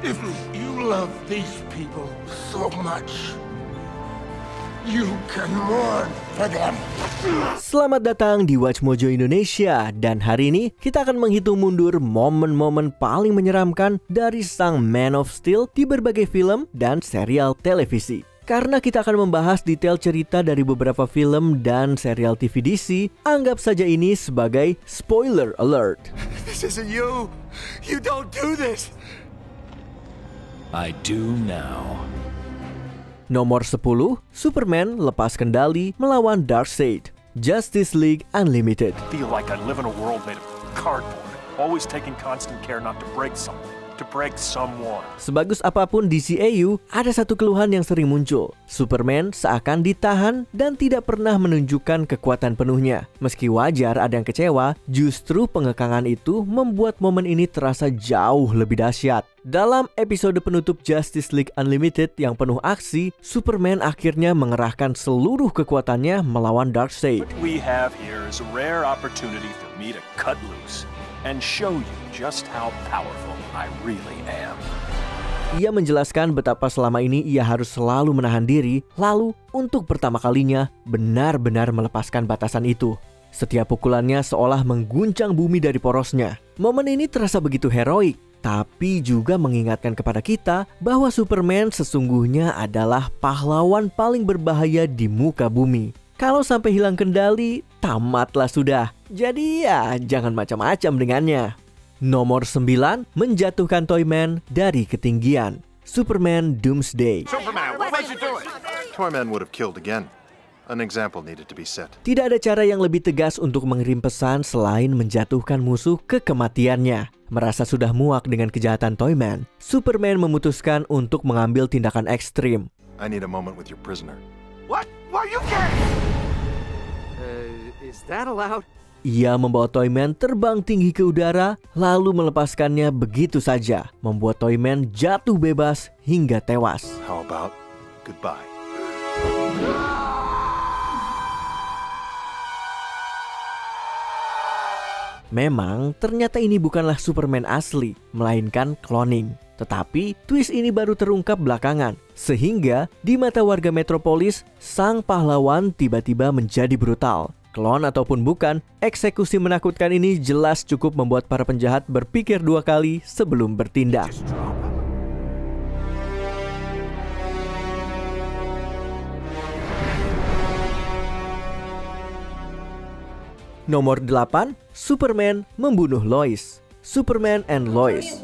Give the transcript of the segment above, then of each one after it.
If you love these people so much, you can mourn for them. Selamat datang di Watch Mojo Indonesia, dan hari ini kita akan menghitung mundur momen-momen paling menyeramkan dari sang Man of Steel di berbagai film dan serial televisi. Karena kita akan membahas detail cerita dari beberapa film dan serial TV DC, anggap saja ini sebagai spoiler alert. This isn't you. You don't do this. I do now. Nomor 10, Superman lepas kendali melawan Darkseid. Justice League Unlimited. Feel like I live in a world made of cardboard, always taking constant care not to break something. To break someone. Sebagus apapun DCEU, ada satu keluhan yang sering muncul. Superman seakan ditahan dan tidak pernah menunjukkan kekuatan penuhnya. Meski wajar ada yang kecewa, justru pengekangan itu membuat momen ini terasa jauh lebih dahsyat. Dalam episode penutup Justice League Unlimited yang penuh aksi, Superman akhirnya mengerahkan seluruh kekuatannya melawan Darkseid. What we have here is a rare opportunity for me to cut loose and show you just how powerful I really am. Ia menjelaskan betapa selama ini ia harus selalu menahan diri, lalu untuk pertama kalinya benar-benar melepaskan batasan itu. Setiap pukulannya seolah mengguncang bumi dari porosnya. Momen ini terasa begitu heroik, tapi juga mengingatkan kepada kita bahwa Superman sesungguhnya adalah pahlawan paling berbahaya di muka bumi. Kalau sampai hilang kendali, tamatlah sudah. Jadi ya, jangan macam-macam dengannya. Nomor 9, menjatuhkan Toyman dari ketinggian. Superman Doomsday. Superman, what made you do it? Toyman would have killed again. An example needed to be set. Tidak ada cara yang lebih tegas untuk mengirim pesan selain menjatuhkan musuh ke kematiannya. Merasa sudah muak dengan kejahatan Toyman, Superman memutuskan untuk mengambil tindakan ekstrim. I need a moment with your prisoner. What? Why you can't? Is that allowed? Ia membawa Toyman terbang tinggi ke udara, lalu melepaskannya begitu saja, membuat Toyman jatuh bebas hingga tewas. How about goodbye? Memang, ternyata ini bukanlah Superman asli, melainkan cloning. Tetapi, twist ini baru terungkap belakangan, sehingga di mata warga Metropolis, sang pahlawan tiba-tiba menjadi brutal. Klon ataupun bukan, eksekusi menakutkan ini jelas cukup membuat para penjahat berpikir dua kali sebelum bertindak. Nomor 8, Superman membunuh Lois. Superman and Lois.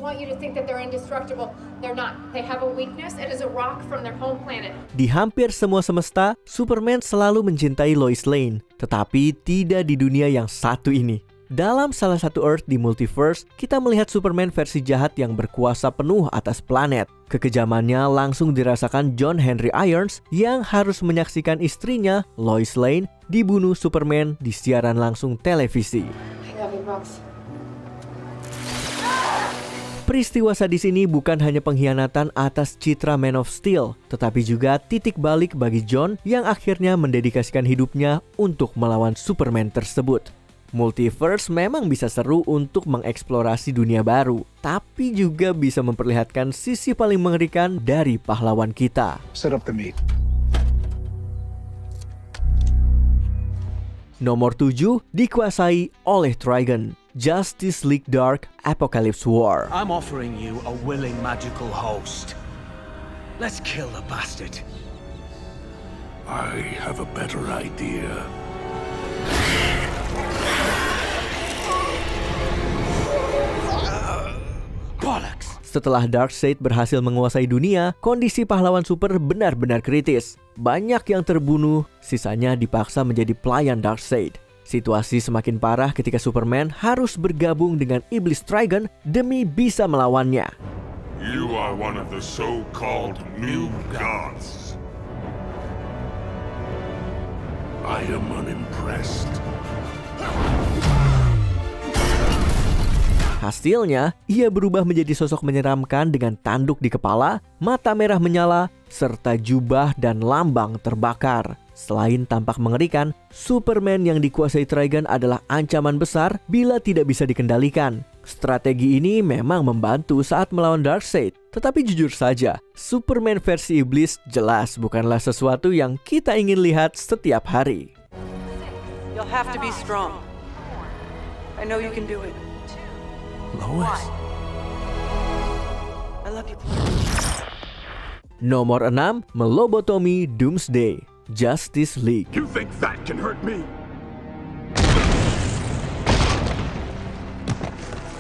Di hampir semua semesta, Superman selalu mencintai Lois Lane, tetapi tidak di dunia yang satu ini. Dalam salah satu Earth di multiverse, kita melihat Superman versi jahat yang berkuasa penuh atas planet. Kekejamannya langsung dirasakan John Henry Irons yang harus menyaksikan istrinya, Lois Lane, dibunuh Superman di siaran langsung televisi. Peristiwa sadis ini bukan hanya pengkhianatan atas citra Man of Steel, tetapi juga titik balik bagi John yang akhirnya mendedikasikan hidupnya untuk melawan Superman tersebut. Multiverse memang bisa seru untuk mengeksplorasi dunia baru, tapi juga bisa memperlihatkan sisi paling mengerikan dari pahlawan kita. Set up the meet. Nomor 7, dikuasai oleh Trigon. Justice League Dark Apocalypse War. I'm offering you a willing magical host. Let's kill the bastard. I have a better idea. Bollocks! Setelah Darkseid berhasil menguasai dunia, kondisi pahlawan super benar-benar kritis. Banyak yang terbunuh, sisanya dipaksa menjadi pelayan Darkseid. Situasi semakin parah ketika Superman harus bergabung dengan iblis Trigon demi bisa melawannya. You are one of the so-called new gods. I am unimpressed. Hasilnya, ia berubah menjadi sosok menyeramkan dengan tanduk di kepala, mata merah menyala, serta jubah dan lambang terbakar. Selain tampak mengerikan, Superman yang dikuasai Trigon adalah ancaman besar bila tidak bisa dikendalikan. Strategi ini memang membantu saat melawan Darkseid, tetapi jujur saja, Superman versi iblis jelas bukanlah sesuatu yang kita ingin lihat setiap hari. You'll have to be strong. I know you can do it. Lois? I love you. Nomor 6, melobotomi Doomsday, Justice League. You think that can hurt me?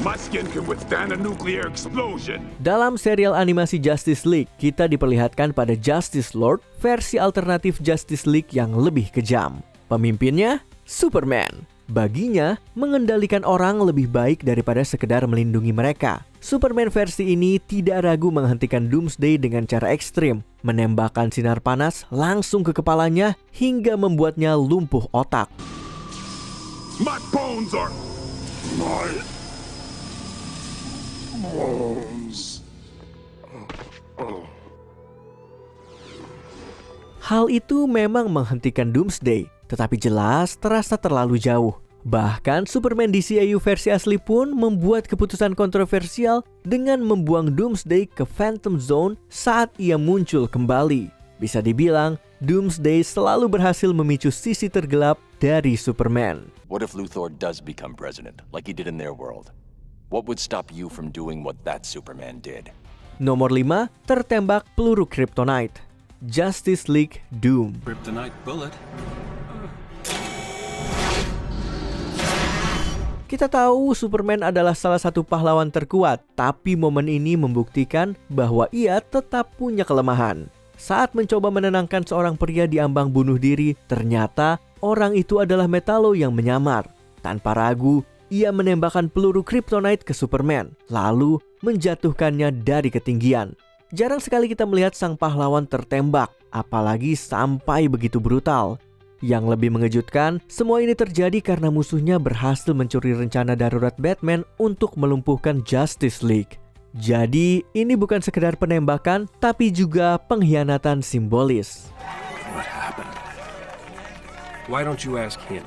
My skin can withstand a nuclear explosion. Dalam serial animasi Justice League, kita diperlihatkan pada Justice Lord, versi alternatif Justice League yang lebih kejam. Pemimpinnya, Superman. Baginya, mengendalikan orang lebih baik daripada sekedar melindungi mereka. Superman versi ini tidak ragu menghentikan Doomsday dengan cara ekstrim, menembakkan sinar panas langsung ke kepalanya hingga membuatnya lumpuh otak. My bones are... My... bones. Hal itu memang menghentikan Doomsday, tetapi jelas terasa terlalu jauh. Bahkan Superman DCEU versi asli pun membuat keputusan kontroversial dengan membuang Doomsday ke Phantom Zone saat ia muncul kembali. Bisa dibilang, Doomsday selalu berhasil memicu sisi tergelap dari Superman. What if Luthor does become president, like he did in their world? What would stop you from doing what that Superman did? Nomor 5, tertembak peluru Kryptonite, Justice League Doom. Kryptonite bullet. Kita tahu Superman adalah salah satu pahlawan terkuat, tapi momen ini membuktikan bahwa ia tetap punya kelemahan. Saat mencoba menenangkan seorang pria di ambang bunuh diri, ternyata orang itu adalah Metallo yang menyamar. Tanpa ragu, ia menembakkan peluru Kryptonite ke Superman, lalu menjatuhkannya dari ketinggian. Jarang sekali kita melihat sang pahlawan tertembak, apalagi sampai begitu brutal. Yang lebih mengejutkan, semua ini terjadi karena musuhnya berhasil mencuri rencana darurat Batman untuk melumpuhkan Justice League. Jadi, ini bukan sekedar penembakan, tapi juga pengkhianatan simbolis. What happened? Why don't you ask him?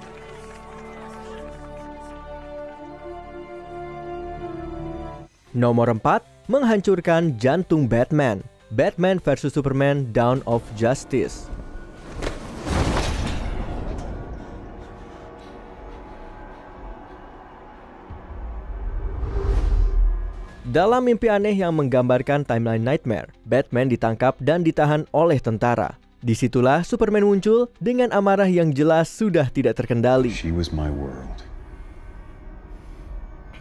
Nomor 4, menghancurkan jantung Batman. Batman vs Superman Dawn of Justice. Dalam mimpi aneh yang menggambarkan timeline nightmare, Batman ditangkap dan ditahan oleh tentara. Disitulah Superman muncul dengan amarah yang jelas sudah tidak terkendali. She was my world,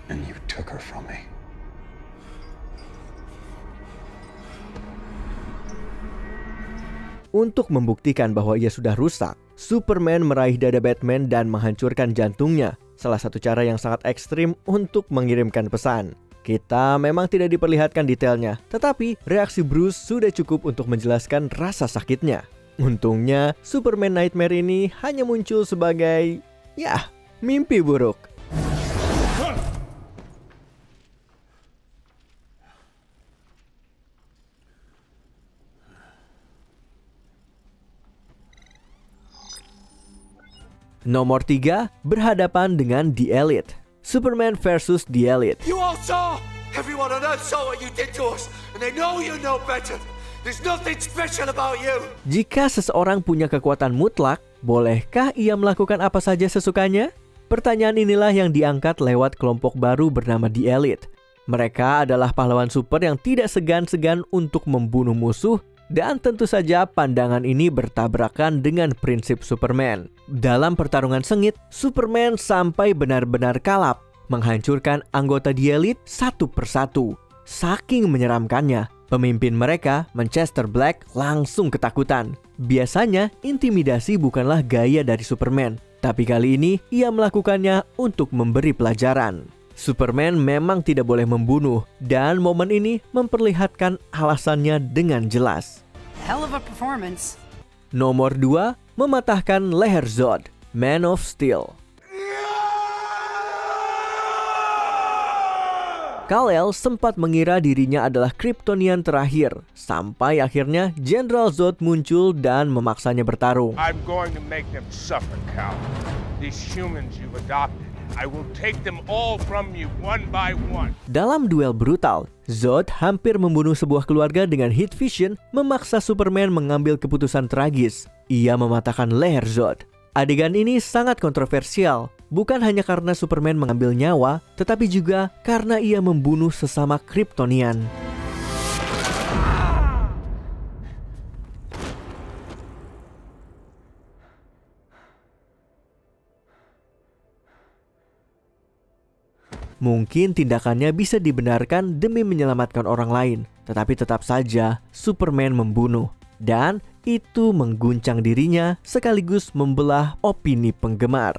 and you took her from me. Untuk membuktikan bahwa ia sudah rusak, Superman meraih dada Batman dan menghancurkan jantungnya. Salah satu cara yang sangat ekstrim untuk mengirimkan pesan. Kita memang tidak diperlihatkan detailnya, tetapi reaksi Bruce sudah cukup untuk menjelaskan rasa sakitnya. Untungnya, Superman Nightmare ini hanya muncul sebagai, mimpi buruk. Nomor 3, berhadapan dengan The Elite. Superman vs The Elite. You all saw! Everyone on Earth saw what you did to us, and they know you know better. There's nothing special about you. Jika seseorang punya kekuatan mutlak, bolehkah ia melakukan apa saja sesukanya? Pertanyaan inilah yang diangkat lewat kelompok baru bernama The Elite. Mereka adalah pahlawan super yang tidak segan-segan untuk membunuh musuh, dan tentu saja pandangan ini bertabrakan dengan prinsip Superman. Dalam pertarungan sengit, Superman sampai benar-benar kalap, menghancurkan anggota The Elite satu persatu. Saking menyeramkannya, pemimpin mereka, Manchester Black, langsung ketakutan. Biasanya, intimidasi bukanlah gaya dari Superman, tapi kali ini ia melakukannya untuk memberi pelajaran. Superman memang tidak boleh membunuh, dan momen ini memperlihatkan alasannya dengan jelas. Hell of a performance. Nomor 2, mematahkan leher Zod, Man of Steel. Kal-El sempat mengira dirinya adalah Kryptonian terakhir, sampai akhirnya Jenderal Zod muncul dan memaksanya bertarung. I'm going to make them suffer, Kal. These humans you've adopted. I will take them all from you one by one. Dalam duel brutal, Zod hampir membunuh sebuah keluarga dengan heat vision, memaksa Superman mengambil keputusan tragis. Ia mematahkan leher Zod. Adegan ini sangat kontroversial, bukan hanya karena Superman mengambil nyawa, tetapi juga karena ia membunuh sesama Kryptonian. Mungkin tindakannya bisa dibenarkan demi menyelamatkan orang lain, tetapi tetap saja Superman membunuh. Dan itu mengguncang dirinya sekaligus membelah opini penggemar.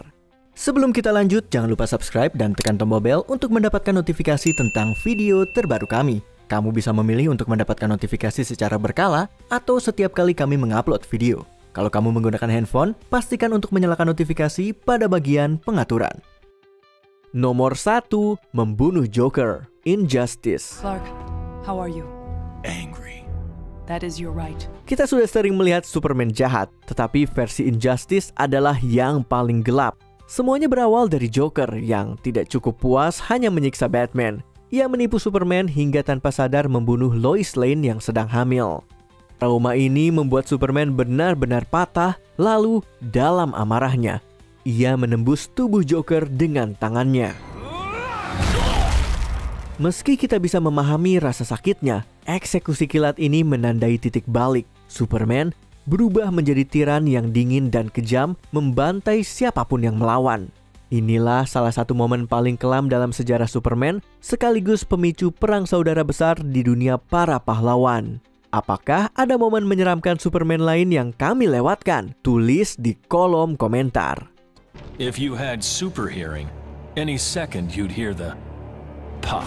Sebelum kita lanjut, jangan lupa subscribe dan tekan tombol bel untuk mendapatkan notifikasi tentang video terbaru kami. Kamu bisa memilih untuk mendapatkan notifikasi secara berkala atau setiap kali kami mengupload video. Kalau kamu menggunakan handphone, pastikan untuk menyalakan notifikasi pada bagian pengaturan. Nomor 1, membunuh Joker, Injustice. Clark, how are you? Angry. That is your right. Kita sudah sering melihat Superman jahat, tetapi versi Injustice adalah yang paling gelap. Semuanya berawal dari Joker yang tidak cukup puas hanya menyiksa Batman. Ia menipu Superman hingga tanpa sadar membunuh Lois Lane yang sedang hamil. Trauma ini membuat Superman benar-benar patah, lalu dalam amarahnya, ia menembus tubuh Joker dengan tangannya. Meski kita bisa memahami rasa sakitnya, eksekusi kilat ini menandai titik balik. Superman berubah menjadi tiran yang dingin dan kejam, membantai siapapun yang melawan. Inilah salah satu momen paling kelam dalam sejarah Superman, sekaligus pemicu perang saudara besar di dunia para pahlawan. Apakah ada momen menyeramkan Superman lain yang kami lewatkan? Tulis di kolom komentar. If you had super hearing, any second you'd hear the pop.